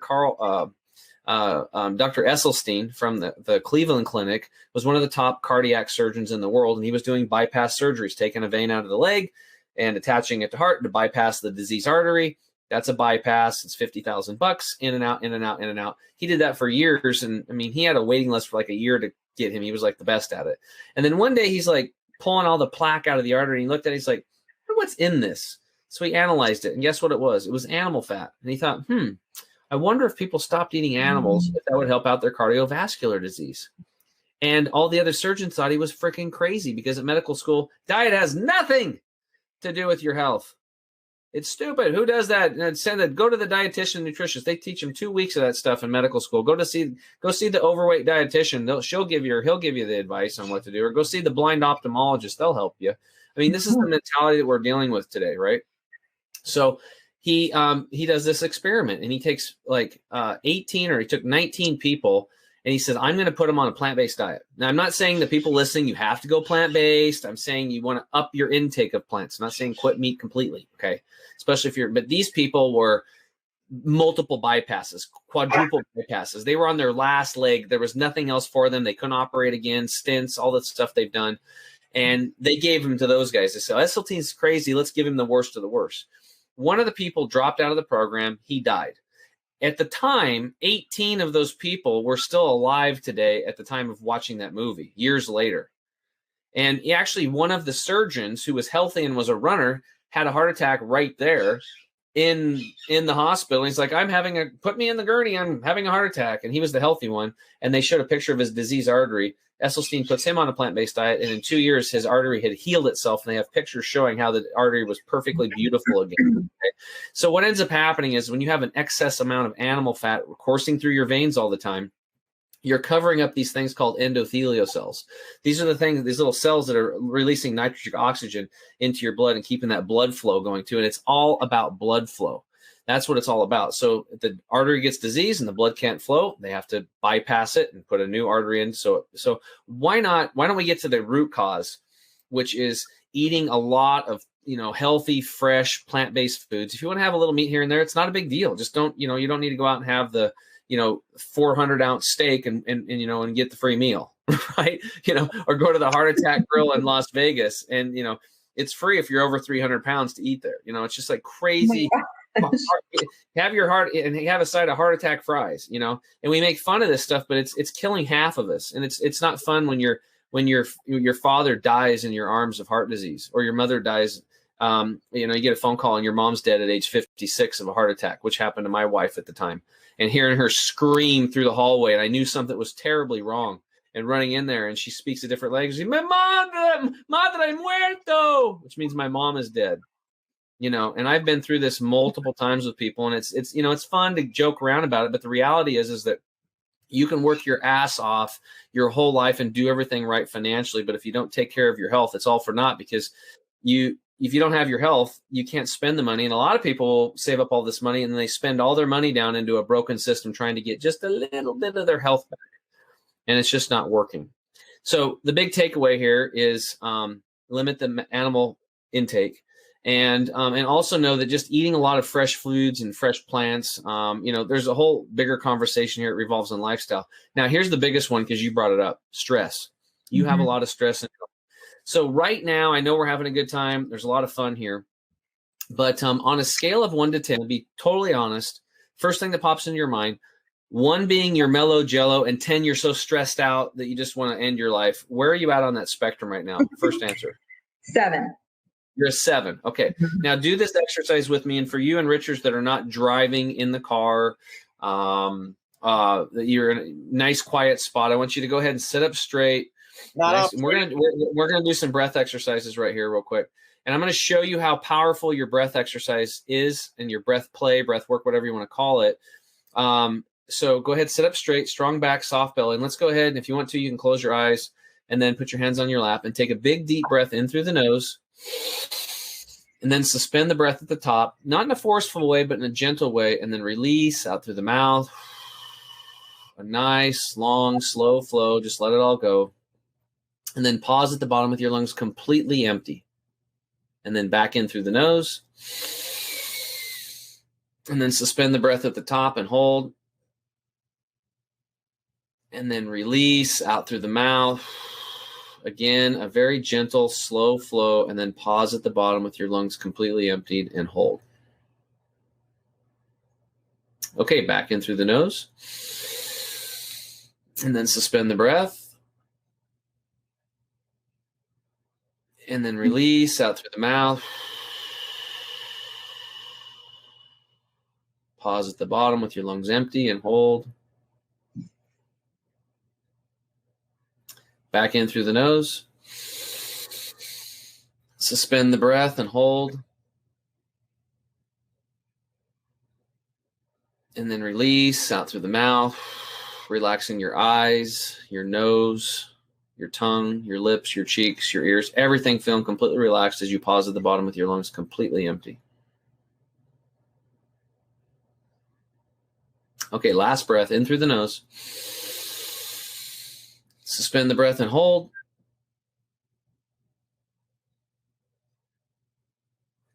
Esselstyn from the Cleveland Clinic was one of the top cardiac surgeons in the world, and he was doing bypass surgeries, taking a vein out of the leg and attaching it to heart to bypass the diseased artery. That's a bypass. It's $50,000 in and out, in and out, in and out. He did that for years. And I mean, he had a waiting list for like a year to get him. He was like the best at it. And then one day he's like pulling all the plaque out of the artery. And he looked at it. He's like, what's in this? So he analyzed it. And guess what it was? It was animal fat. And he thought, I wonder if people stopped eating animals, if that would help out their cardiovascular disease. And all the other surgeons thought he was freaking crazy because at medical school, diet has nothing to do with your health. It's stupid. Who does that? And send that. Go to the dietitian, nutritionist. They teach them 2 weeks of that stuff in medical school. Go see the overweight dietitian. He'll give you the advice on what to do. Or go see the blind ophthalmologist. They'll help you. I mean, this is the mentality that we're dealing with today, right? So he does this experiment, and he takes like 18, or he took 19 people, and he says, I'm going to put them on a plant-based diet. Now, I'm not saying that people listening, you have to go plant-based. I'm saying you want to up your intake of plants. I'm not saying quit meat completely, okay? Especially but these people were multiple bypasses, quadruple bypasses. They were on their last leg. There was nothing else for them. They couldn't operate again, stents, all that stuff they've done. And they gave them to those guys. They said, SLT is crazy. Let's give him the worst of the worst. One of the people dropped out of the program. He died. At the time, 18 of those people were still alive today at the time of watching that movie, years later. And actually, one of the surgeons who was healthy and was a runner had a heart attack right there in the hospital. He's like, put me in the gurney. I'm having a heart attack. And he was the healthy one. And they showed a picture of his diseased artery. Esselstyn puts him on a plant-based diet. And in 2 years, his artery had healed itself. And they have pictures showing how the artery was perfectly beautiful again. Okay? So what ends up happening is when you have an excess amount of animal fat coursing through your veins all the time, you're covering up these things called endothelial cells. These are these little cells that are releasing nitric oxygen into your blood and keeping that blood flow going too. And it's all about blood flow. That's what it's all about. So if the artery gets diseased and the blood can't flow, they have to bypass it and put a new artery in. So why don't we get to the root cause, which is eating a lot of, healthy, fresh, plant-based foods. If you want to have a little meat here and there, it's not a big deal. Just don't, you don't need to go out and have the 400-ounce steak and get the free meal, right? Or go to the Heart Attack Grill in Las Vegas, and it's free if you're over 300 pounds to eat there. It's just like crazy. Have your heart and have a side of heart attack fries, and we make fun of this stuff, but it's killing half of us, and it's not fun when your father dies in your arms of heart disease, or your mother dies. You get a phone call and your mom's dead at age 56 of a heart attack, which happened to my wife at the time. And hearing her scream through the hallway, and I knew something was terribly wrong. And running in there, and she speaks a different language. Madre muerto, which means my mom is dead. And I've been through this multiple times with people, and it's fun to joke around about it. But the reality is that you can work your ass off your whole life and do everything right financially. But if you don't take care of your health, it's all for naught, because if you don't have your health, you can't spend the money. And a lot of people save up all this money and then they spend all their money down into a broken system trying to get just a little bit of their health back. And it's just not working. So the big takeaway here is limit the animal intake. And also know that just eating a lot of fresh foods and fresh plants, there's a whole bigger conversation here. It revolves on lifestyle. Now, here's the biggest one, because you brought it up: stress. You have a lot of stress. So right now, I know we're having a good time. There's a lot of fun here. But on a scale of 1 to 10, to be totally honest, first thing that pops into your mind, 1 being you're mellow jello, and 10 you're so stressed out that you just want to end your life. Where are you at on that spectrum right now? First answer. 7. You're a 7. Okay. Now do this exercise with me. And for you and Richards that are not driving in the car, you're in a nice quiet spot, I want you to go ahead and sit up straight. Nice. We're gonna do some breath exercises right here real quick. And I'm going to show you how powerful your breath exercise is, and your breath play, breath work, whatever you want to call it. So go ahead, sit up straight, strong back, soft belly. And let's go ahead, and if you want to, you can close your eyes and then put your hands on your lap and take a big deep breath in through the nose, and then suspend the breath at the top, not in a forceful way, but in a gentle way, and then release out through the mouth. A nice, long, slow flow. Just let it all go. And then pause at the bottom with your lungs completely empty. And then back in through the nose. And then suspend the breath at the top and hold. And then release out through the mouth. Again, a very gentle, slow flow. And then pause at the bottom with your lungs completely emptied and hold. Okay, back in through the nose. And then suspend the breath. And then release out through the mouth. Pause at the bottom with your lungs empty and hold. Back in through the nose. Suspend the breath and hold. And then release out through the mouth, relaxing your eyes, your nose, your tongue, your lips, your cheeks, your ears, everything feeling completely relaxed as you pause at the bottom with your lungs completely empty. Okay, last breath in through the nose. Suspend the breath and hold.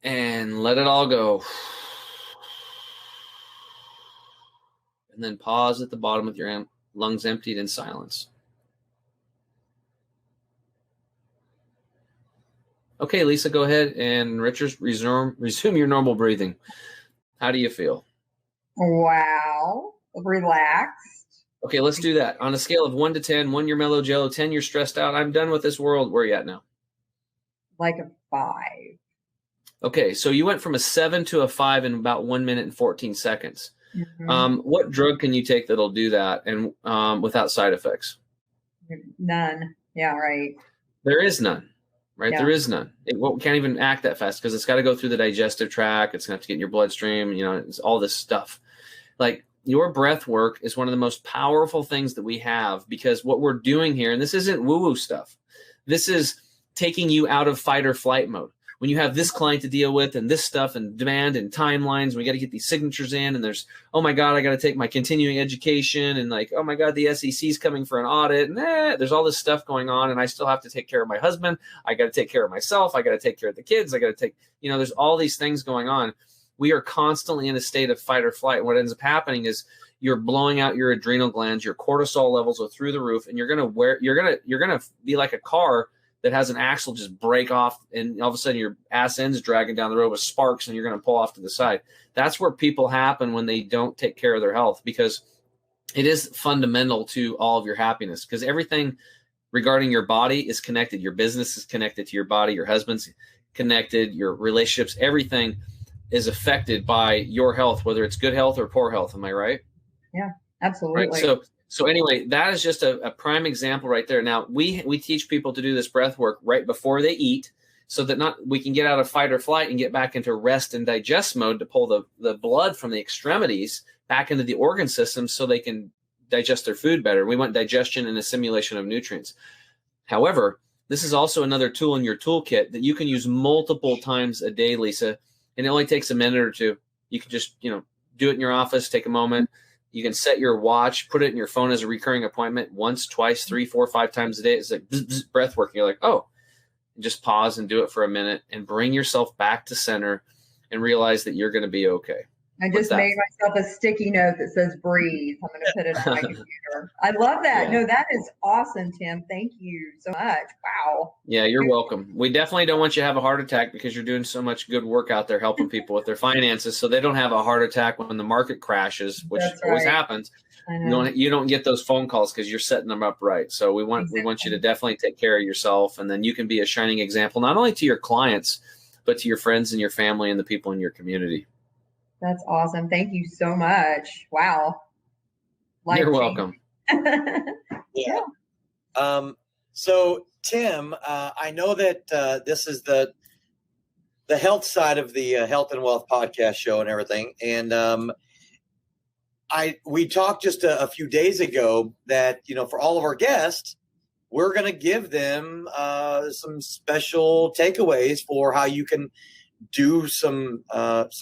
And let it all go. And then pause at the bottom with your lungs emptied in silence. Okay, Lisa, go ahead and Richard, resume your normal breathing. How do you feel? Wow. Relaxed. Okay, let's do that. On a scale of 1 to 10, 1 you're mellow Joe, 10 you're stressed out. I'm done with this world. Where are you at now? Like a 5. Okay, so you went from a 7 to a 5 in about 1 minute and 14 seconds. Mm-hmm. What drug can you take that'll do that and without side effects? None. Yeah, right. There is none, right? Yeah. There is none. It can't even act that fast because it's got to go through the digestive tract. It's going to have to get in your bloodstream. You know, it's all this stuff. Like your breath work is one of the most powerful things that we have because what we're doing here, and this isn't woo-woo stuff. This is taking you out of fight or flight mode. When you have this client to deal with and this stuff and demand and timelines, we got to get these signatures in and there's, oh my God, I got to take my continuing education and like, oh my God, the SEC is coming for an audit and there's all this stuff going on and I still have to take care of my husband. I got to take care of myself. I got to take care of the kids. I got to take, there's all these things going on. We are constantly in a state of fight or flight. And what ends up happening is you're blowing out your adrenal glands, your cortisol levels are through the roof and you're going to be like a car that has an axle just break off and all of a sudden your ass end's dragging down the road with sparks and you're going to pull off to the side. That's where people happen when they don't take care of their health because it is fundamental to all of your happiness because everything regarding your body is connected. Your business is connected to your body. Your husband's connected. Your relationships, everything is affected by your health, whether it's good health or poor health. Am I right? Yeah, absolutely. Right. So anyway, that is just a prime example right there. Now, we teach people to do this breath work right before they eat so that we can get out of fight or flight and get back into rest and digest mode to pull the blood from the extremities back into the organ system so they can digest their food better. We want digestion and assimilation of nutrients. However, this is also another tool in your toolkit that you can use multiple times a day, Lisa, and it only takes a minute or two. You can just, do it in your office, take a moment. You can set your watch, put it in your phone as a recurring appointment once, twice, 3, 4, 5 times a day. It's like bzz, bzz, breath work. You're like, oh, just pause and do it for a minute and bring yourself back to center and realize that you're going to be okay. I just made myself a sticky note that says breathe. I'm going to put it on my computer. I love that. Yeah. No, that is awesome, Tim. Thank you so much. Wow. Yeah, you're welcome. We definitely don't want you to have a heart attack because you're doing so much good work out there helping people with their finances so they don't have a heart attack when the market crashes, which always happens. You don't get those phone calls because you're setting them up right. So we want you to definitely take care of yourself, and then you can be a shining example not only to your clients, but to your friends and your family and the people in your community. That's awesome. Thank you so much. Wow. You're welcome. Yeah. So Tim, I know that this is the health side of the Health and Wealth podcast show and everything. And we talked just a few days ago that, for all of our guests, we're going to give them some special takeaways for how you can do some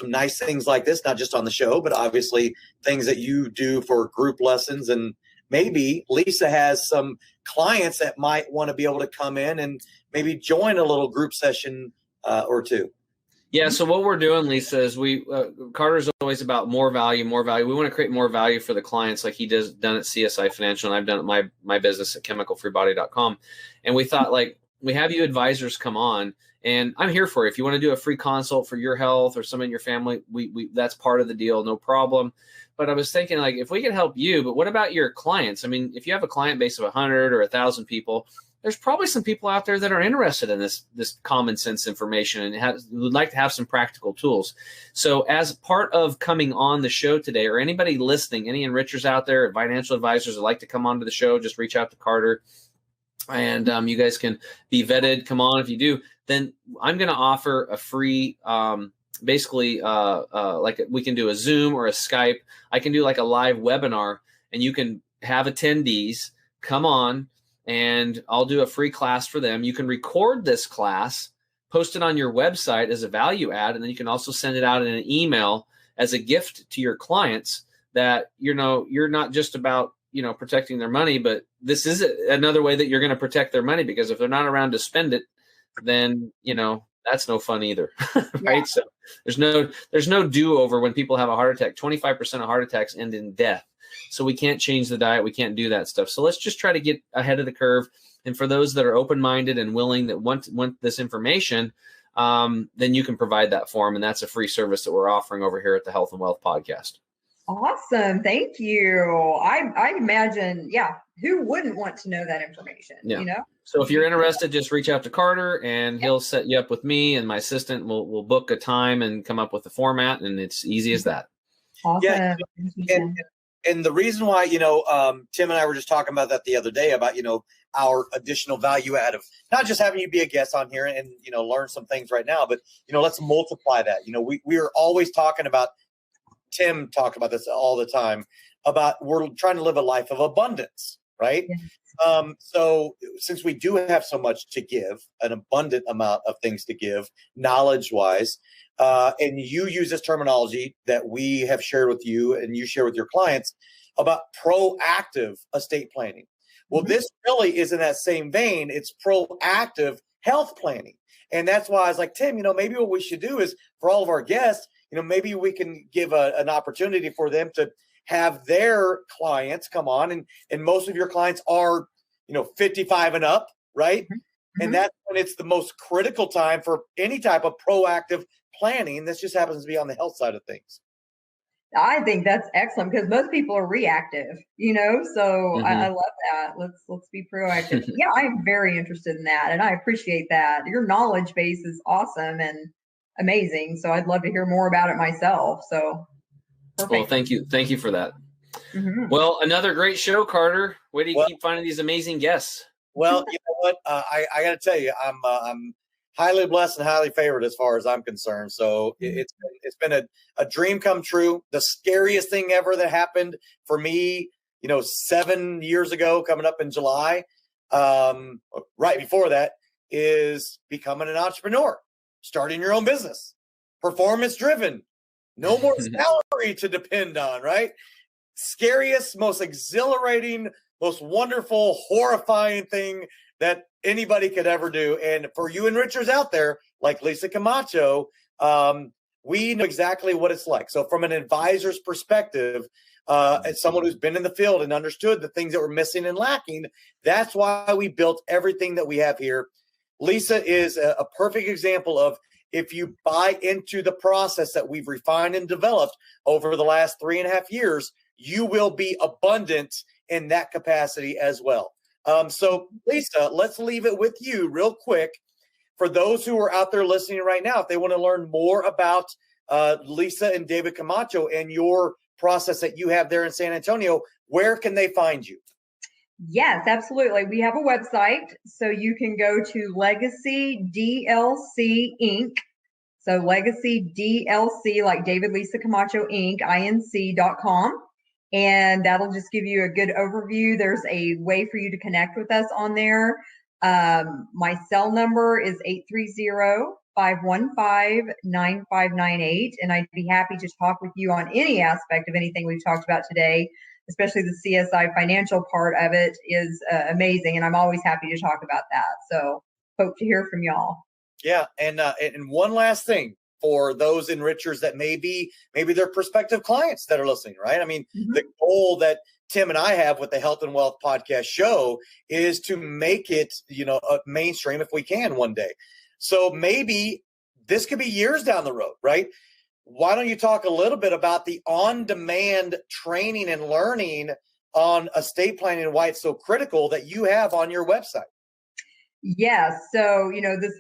nice things like this, not just on the show, but obviously things that you do for group lessons. And maybe Lisa has some clients that might want to be able to come in and maybe join a little group session or two. Yeah. So what we're doing, Lisa, is Carter's always about more value. We want to create more value for the clients like he done at CSI Financial. And I've done it my business at chemicalfreebody.com. And we thought we have you advisors come on. And I'm here for you. If you want to do a free consult for your health or someone in your family, we that's part of the deal, no problem. But I was thinking, if we can help you, but what about your clients? I mean, if you have a client base of 100 or 1,000 people, there's probably some people out there that are interested in this common sense information and would like to have some practical tools. So as part of coming on the show today, or anybody listening, any enrichers out there, financial advisors that like to come onto the show, just reach out to Carter, and you guys can be vetted. Come on. If you do, then I'm going to offer a free, basically like we can do a Zoom or a Skype. I can do like a live webinar, and you can have attendees come on, and I'll do a free class for them. You can record this class, post it on your website as a value add, and then you can also send it out in an email as a gift to your clients that, you're not just about, protecting their money, but this is another way that you're going to protect their money, because if they're not around to spend it, then, that's no fun either. Right. Yeah. So there's no do-over when people have a heart attack. 25% of heart attacks end in death. So we can't change the diet. We can't do that stuff. So let's just try to get ahead of the curve. And for those that are open-minded and willing, that want this information, then you can provide that for them. And that's a free service that we're offering over here at the Health and Wealth Podcast. Awesome. Thank you. I imagine, who wouldn't want to know that information? Yeah. So if you're interested, just reach out to Carter, and he'll set you up with me, and my assistant will book a time and come up with the format, and it's easy as that. Awesome. Yeah. And the reason why, Tim and I were just talking about that the other day about, our additional value add of not just having you be a guest on here and, learn some things right now, but, let's multiply that. We are always talking about, Tim talked about this all the time, about we're trying to live a life of abundance, right? Yeah. So since we do have so much to give, an abundant amount of things to give, knowledge-wise, and you use this terminology that we have shared with you and you share with your clients about proactive estate planning. Well, this really is in that same vein. It's proactive health planning. And that's why I was like, Tim, maybe what we should do is for all of our guests, maybe we can give an opportunity for them to have their clients come on. And most of your clients are, 55 and up, right? Mm-hmm. And that's when it's the most critical time for any type of proactive planning. This just happens to be on the health side of things. I think that's excellent, because most people are reactive, so I love that. Let's be proactive. Yeah, I'm very interested in that, and I appreciate that. Your knowledge base is awesome and amazing, so I'd love to hear more about it myself. So perfect. Well, thank you for that. Mm-hmm. Well, another great show, Carter. Where do you keep finding these amazing guests? Well, you know what? I got to tell you, I'm highly blessed and highly favored as far as I'm concerned. So it's been a dream come true. The scariest thing ever that happened for me, 7 years ago, coming up in July, right before that, is becoming an entrepreneur, starting your own business, performance driven, no more salary to depend on, right? Scariest, most exhilarating, most wonderful, horrifying thing that anybody could ever do. And for you enrichers out there, like Lisa Camacho, we know exactly what it's like. So from an advisor's perspective, as someone who's been in the field and understood the things that were missing and lacking, that's why we built everything that we have here. Lisa is a perfect example of, if you buy into the process that we've refined and developed over the last 3.5 years, you will be abundant in that capacity as well. So Lisa, let's leave it with you real quick. For those who are out there listening right now, if they want to learn more about Lisa and David Camacho and your process that you have there in San Antonio, where can they find you? Yes, absolutely. We have a website, so you can go to Legacy DLC Inc. So Legacy DLC, like David Lisa Camacho Inc. inc.com. And that'll just give you a good overview. There's a way for you to connect with us on there. My cell number is 830-515-9598. And I'd be happy to talk with you on any aspect of anything we've talked about today, especially the CSI financial part of it is amazing. And I'm always happy to talk about that. So hope to hear from y'all. Yeah. And one last thing for those enrichers that maybe they're prospective clients that are listening, right? I mean, the goal that Tim and I have with the Health and Wealth Podcast show is to make it, a mainstream if we can one day. So maybe this could be years down the road, right? Why don't you talk a little bit about the on-demand training and learning on estate planning and why it's so critical that you have on your website? Yes. So,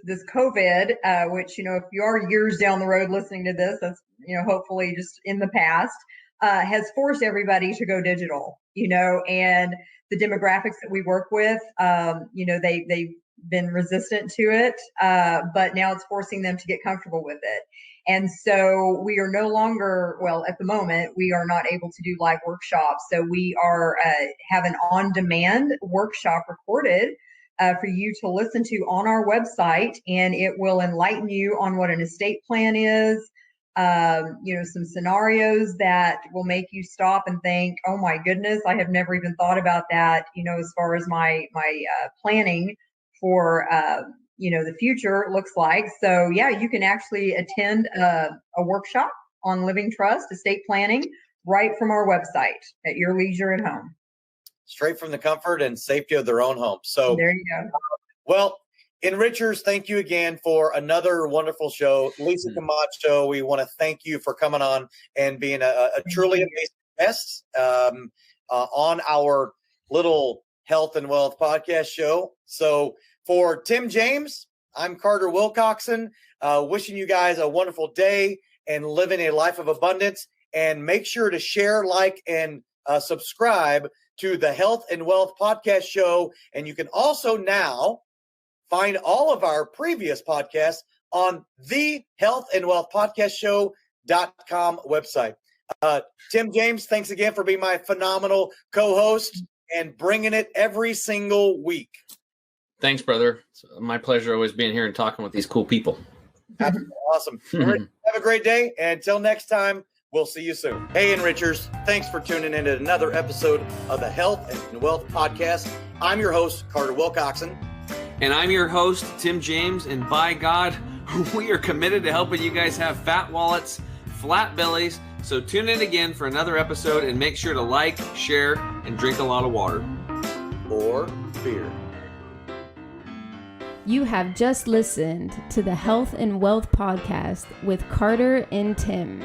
this COVID, which, if you are years down the road listening to this, that's, hopefully just in the past, has forced everybody to go digital, and the demographics that we work with, they've been resistant to it, but now it's forcing them to get comfortable with it. And so we are no longer, well, at the moment, we are not able to do live workshops. So we are have an on-demand workshop recorded for you to listen to on our website, and it will enlighten you on what an estate plan is, some scenarios that will make you stop and think, oh my goodness, I have never even thought about that, as far as my planning for, the future looks like. So yeah, you can actually attend a workshop on living trust, estate planning, right from our website at your leisure at home. Straight from the comfort and safety of their own home. So there you go. Well, Enrichers, thank you again for another wonderful show. Lisa Camacho, we want to thank you for coming on and being a truly amazing guest on our little health and wealth podcast show. So for Tim James, I'm Carter Wilcoxon, wishing you guys a wonderful day and living a life of abundance. And make sure to share, like, and subscribe to the Health and Wealth Podcast Show. And you can also now find all of our previous podcasts on the Health and Wealth Podcast Show.com website. Tim James, thanks again for being my phenomenal co-host and bringing it every single week. Thanks, brother. It's my pleasure always being here and talking with these cool people. Awesome. Have a great day. And until next time, we'll see you soon. Hey, Enrichers. Thanks for tuning in to another episode of the Health and Wealth Podcast. I'm your host, Carter Wilcoxon. And I'm your host, Tim James. And by God, we are committed to helping you guys have fat wallets, flat bellies. So tune in again for another episode and make sure to like, share, and drink a lot of water. Or beer. You have just listened to the Health and Wealth Podcast with Carter and Tim.